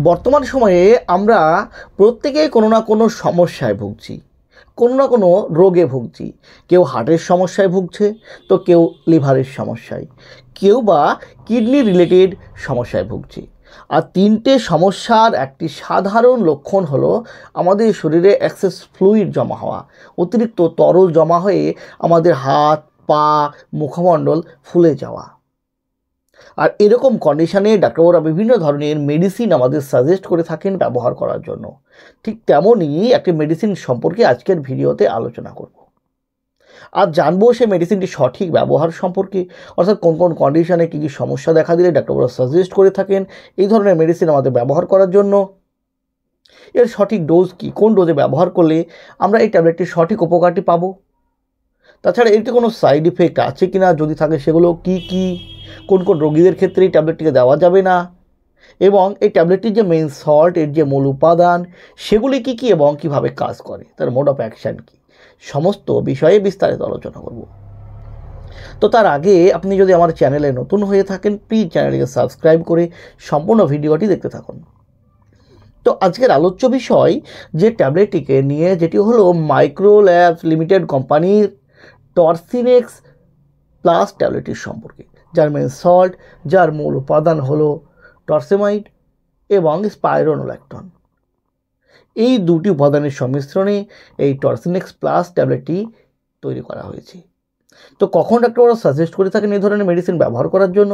বর্তমান সময়ে আমরা প্রত্যেকেই কোনো না কোনো সমস্যায় ভুগছি, কোনো না কোনো রোগে ভুগছি। কেউ হার্টের সমস্যায় ভুগছে, তো কেউ লিভারের সমস্যায়, কেউ বা কিডনি রিলেটেড সমস্যায় ভুগছি। আর তিনটে সমস্যার একটি সাধারণ লক্ষণ হলো আমাদের শরীরে এক্সেস ফ্লুইড জমা হওয়া, অতিরিক্ত তরল জমা হয়ে আমাদের হাত পা মুখমণ্ডল ফুলে যাওয়া। আর এরকম কন্ডিশনে ডাক্তারবাবুরা বিভিন্ন ধরনের মেডিসিন আমাদের সাজেস্ট করে থাকেন ব্যবহার করার জন্য। ঠিক তেমনই একটি মেডিসিন সম্পর্কে আজকের ভিডিওতে আলোচনা করব। আর জানবো সেই মেডিসিনটি সঠিক ব্যবহার সম্পর্কে, অর্থাৎ কোন কোন কন্ডিশনে কী কী সমস্যা দেখা দিলে ডাক্তারবাবুরা সাজেস্ট করে থাকেন এই ধরনের মেডিসিন আমাদের ব্যবহার করার জন্য, এর সঠিক ডোজ কী, কোন ডোজে ব্যবহার করলে আমরা এই ট্যাবলেটটির সঠিক উপকারটি পাবো, তাছাড়া এর কি কোনো সাইড ইফেক্ট আছে কি না, যদি থাকে সেগুলো কি কি, কোন কোন রোগীদের ক্ষেত্রে এই ট্যাবলেটটিকে দেওয়া যাবে না, এবং এই ট্যাবলেটটির যে মেইন সল্ট, এর যে মূল উপাদান সেগুলি কি কি এবং কিভাবে কাজ করে, তার মোড অফ অ্যাকশান কী, সমস্ত বিষয়ে বিস্তারিত আলোচনা করব। তো তার আগে আপনি যদি আমার চ্যানেলে নতুন হয়ে থাকেন, প্লিজ চ্যানেলটিকে সাবস্ক্রাইব করে সম্পূর্ণ ভিডিওটি দেখতে থাকুন। তো আজকের আলোচ্য বিষয় যে ট্যাবলেটটিকে নিয়ে, যেটি হলো মাইক্রো ল্যাবস লিমিটেড কোম্পানির টর্সিনেক্স প্লাস ট্যাবলেটটির সম্পর্কে, যার মেন সল্ট, যার মূল উপাদান হলো টর্সেমাইড এবং স্পাইরোনোল্যাকটন। এই দুটি উপাদানের সংমিশ্রণে এই টর্সিনেক্স প্লাস ট্যাবলেটটি তৈরি করা হয়েছে। তো কখন ডাক্তাররা সাজেস্ট করে থাকেন এই ধরনের মেডিসিন ব্যবহার করার জন্য?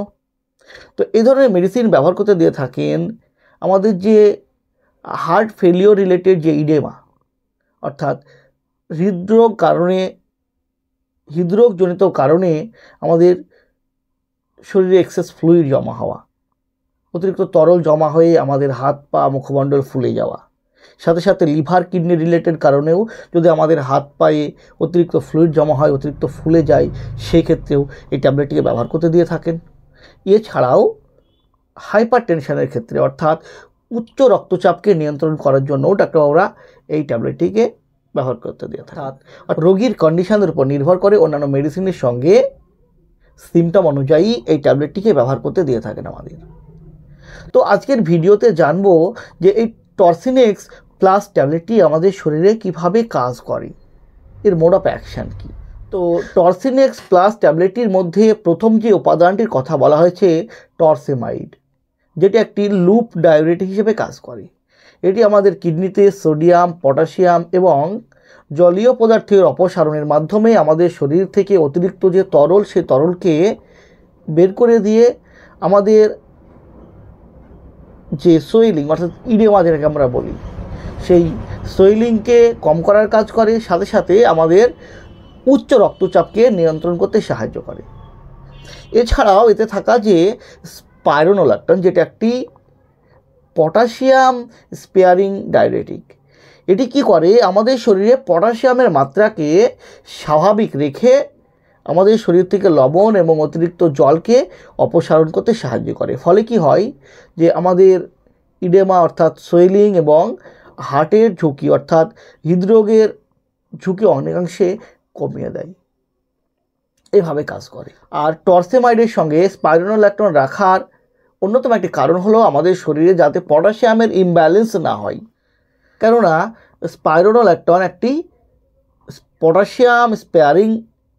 তো এই ধরনের মেডিসিন ব্যবহার করতে দিয়ে থাকেন আমাদের যে হার্ট ফেলিওর রিলেটেড যে ইডেমা, অর্থাৎ হৃদরোগজনিত কারণে আমাদের শরীরে এক্সেস ফ্লুইড জমা হওয়া, অতিরিক্ত তরল জমা হয়ে আমাদের হাত পা মুখমণ্ডল ফুলে যাওয়া, সাথে সাথে লিভার কিডনি রিলেটেড কারণেও যদি আমাদের হাত পায়ে অতিরিক্ত ফ্লুইড জমা হয়, অতিরিক্ত ফুলে যায়, সেই ক্ষেত্রেও এই ট্যাবলেটটিকে ব্যবহার করতে দিয়ে থাকেন। এছাড়াও হাইপার টেনশনের ক্ষেত্রে, অর্থাৎ উচ্চ রক্তচাপকে নিয়ন্ত্রণ করার জন্যও ডাক্তারবাবুরা এই ট্যাবলেটটিকে ব্যবহার করতে দিয়ে থাকেন। রোগীর কন্ডিশনের উপর নির্ভর করে অন্যান্য মেডিসিনের সঙ্গে সিমটম অনুযায়ী এই ট্যাবলেটটিকে ব্যবহার করতে দিয়ে থাকেন আমাদের। তো আজকের ভিডিওতে জানবো যে এই টর্সিনেক্স প্লাস ট্যাবলেটটি আমাদের শরীরে কিভাবে কাজ করে, এর মোড অফ অ্যাকশান কী। তো টর্সিনেক্স প্লাস ট্যাবলেটটির মধ্যে প্রথম যে উপাদানটির কথা বলা হয়েছে টর্সেমাইড, যেটি একটি লুপ ডায়োরেটিক হিসেবে কাজ করে। এটি আমাদের কিডনিতে সোডিয়াম, পটাশিয়াম এবং জলীয় পদার্থের অপসারণের মাধ্যমে আমাদের শরীর থেকে অতিরিক্ত যে তরল, সেই তরলকে বের করে দিয়ে আমাদের যে সোয়েলিং, অর্থাৎ ইডেমা যেটাকে আমরা বলি, সেই সোয়েলিংকে কম করার কাজ করে, সাথে সাথে আমাদের উচ্চ রক্তচাপকে নিয়ন্ত্রণ করতে সাহায্য করে। এছাড়াও এতে থাকা যে স্পাইরোনোল্যাকটন, যেটা একটি পটাশিয়াম স্পেয়ারিং ডায়োরেটিক, এটি কি করে আমাদের শরীরে পটাশিয়ামের মাত্রাকে স্বাভাবিক রেখে আমাদের শরীর থেকে লবণ এবং অতিরিক্ত জলকে অপসারণ করতে সাহায্য করে। ফলে কি হয় যে আমাদের ইডেমা অর্থাৎ সোয়েলিং এবং হার্টের ঝুঁকি অর্থাৎ হৃদরোগের ঝুঁকি অনেকাংশে কমিয়ে দেয়, এভাবে কাজ করে। আর টর্সেমাইডের সঙ্গে স্পাইরোনোল্যাকটন রাখার অন্যতম একটি কারণ হলো আমাদের শরীরে যাতে পটাশিয়ামের ইমব্যালেন্স না হয়, কেননা স্পাইরোনোল্যাকটন একটি পটাশিয়াম স্পেয়ারিং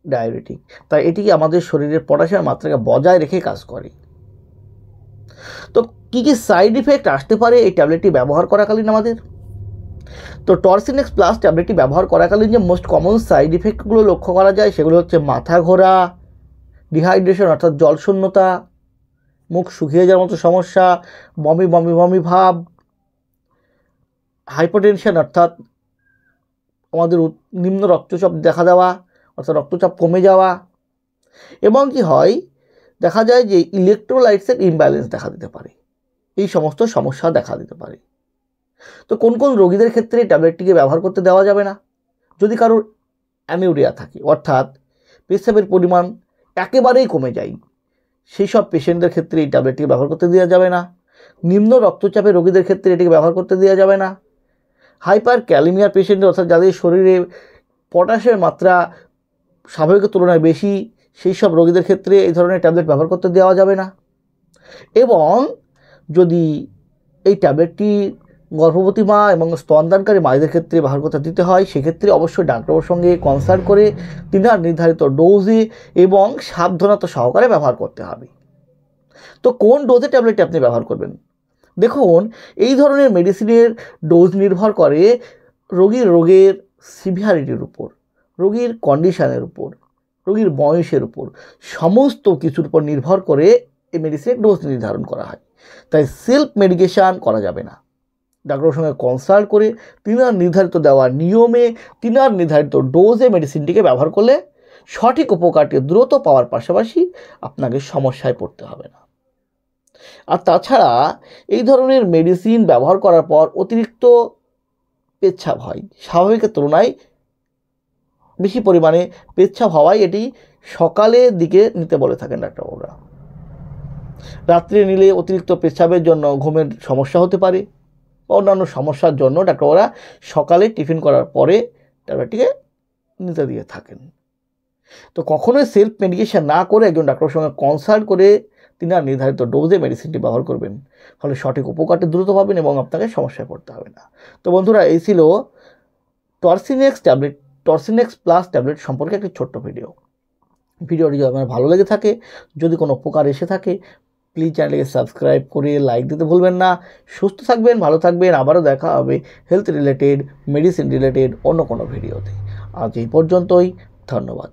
ডায়োরেটিক, তাই এটি আমাদের শরীরের পটাশিয়াম মাত্রাকে বজায় রেখে কাজ করে। তো কী কী সাইড ইফেক্ট আসতে পারে এই ট্যাবলেটটি ব্যবহার করাকালীন আমাদের? তো টর্সিনেক্স প্লাস ট্যাবলেটটি ব্যবহার করাকালীন যে মোস্ট কমন সাইড ইফেক্টগুলো লক্ষ্য করা যায় সেগুলো হচ্ছে মাথা ঘোরা, ডিহাইড্রেশন অর্থাৎ জলশূন্যতা, মুখ শুকিয়ে যাওয়ার মতো সমস্যা, বমি বমি বমি ভাব, হাইপারটেনশন অর্থাৎ আমাদের নিম্ন রক্তচাপ দেখা দেওয়া, অর্থাৎ রক্তচাপ কমে যাওয়া, এবং কি হয় দেখা যায় যে ইলেকট্রোলাইটসের ইমব্যালেন্স দেখা দিতে পারে, এই সমস্ত সমস্যা দেখা দিতে পারে। তো কোন কোন রোগীদের ক্ষেত্রে এই ট্যাবলেটটিকে ব্যবহার করতে দেওয়া যাবে না? যদি কারোর অ্যানিউরিয়া থাকে, অর্থাৎ পেশাবের পরিমাণ একেবারেই কমে যায়, সেই সব পেশেন্টদের ক্ষেত্রে এই ট্যাবলেটটিকে ব্যবহার করতে দেওয়া যাবে না। নিম্ন রক্তচাপের রোগীদের ক্ষেত্রে এটিকে ব্যবহার করতে দেওয়া যাবে না। হাইপার ক্যালিমিয়ার পেশেন্ট অর্থাৎ যাদের শরীরে পটাশের মাত্রা স্বাভাবিকের তুলনায় বেশি, সেই সব রোগীদের ক্ষেত্রে এই ধরনের ট্যাবলেট ব্যবহার করতে দেওয়া যাবে না। এবং যদি এই ট্যাবলেটটি গর্ভবতী মা এবং স্তনদানকারী মায়েদের ক্ষেত্রে ব্যবহার করতে দিতে হয়। সেক্ষেত্রে অবশ্যই ডাক্তারের সঙ্গে কনসাল্ট করে তিনার নির্ধারিত ডোজে এবং সাবধানতা সহকারে ব্যবহার করতে হবে। তো কোন ডোজে ট্যাবলেটটি আপনি ব্যবহার করবেন? দেখুন, এই ধরনের মেডিসিনের ডোজ নির্ভর করে রোগের সিভিয়ারিটির উপর, রোগীর কন্ডিশনের উপর, রোগীর বয়সের উপর, সমস্ত কিছুর উপর নির্ভর করে এই মেডিসিনের ডোজ নির্ধারণ করা হয়। তাই সেলফ মেডিকেশান করা যাবে না। ডাক্তারের সঙ্গে কনসাল্ট করে তিনার নির্ধারিত দেওয়া নিয়মে তিনার নির্ধারিত ডোজে মেডিসিনটিকে ব্যবহার করলে সঠিক উপকারটি দ্রুত পাওয়ার পাশাপাশি আপনাকে সমস্যায় পড়তে হবে না। আর তাছাড়া এই ধরনের মেডিসিন ব্যবহার করার পর অতিরিক্ত পেচ্ছাপ হয়, স্বাভাবিকের তুলনায় বেশি পরিমাণে পেচ্ছাপ হওয়ায় এটি সকালের দিকে নিতে বলে থাকেন ডাক্তারবাবুরা। রাত্রে নিলে অতিরিক্ত পেচ্ছাপের জন্য ঘুমের সমস্যা হতে পারে, অন্যান্য সমস্যার জন্য ডাক্তারবাবুরা সকালে টিফিন করার পরে ট্যাবলেটটিকে নিতে দিয়ে থাকেন। তো কখনোই সেলফ মেডিকেশন না করে একজন ডাক্তারের সঙ্গে কনসাল্ট করে তিনার নির্ধারিত ডোজে মেডিসিনটি ব্যবহার করবেন, ফলে সঠিক উপকারটি দ্রুত পাবেন এবং আপনাকে সমস্যায় পড়তে হবে না। তো বন্ধুরা, এই ছিল টর্সিনেক্স প্লাস ট্যাবলেট সম্পর্কে একটি ছোট্ট ভিডিওটি যদি আপনার ভালো লেগে থাকে, যদি কোনো উপকার এসে থাকে, প্লিজ চ্যানেলকে সাবস্ক্রাইব করে লাইক দিতে ভুলবেন না। সুস্থ থাকবেন, ভালো থাকবেন। আবারও দেখা হবে হেলথ রিলেটেড, মেডিসিন রিলেটেড অন্য কোনো ভিডিওতে। আজ এই পর্যন্তই। ধন্যবাদ।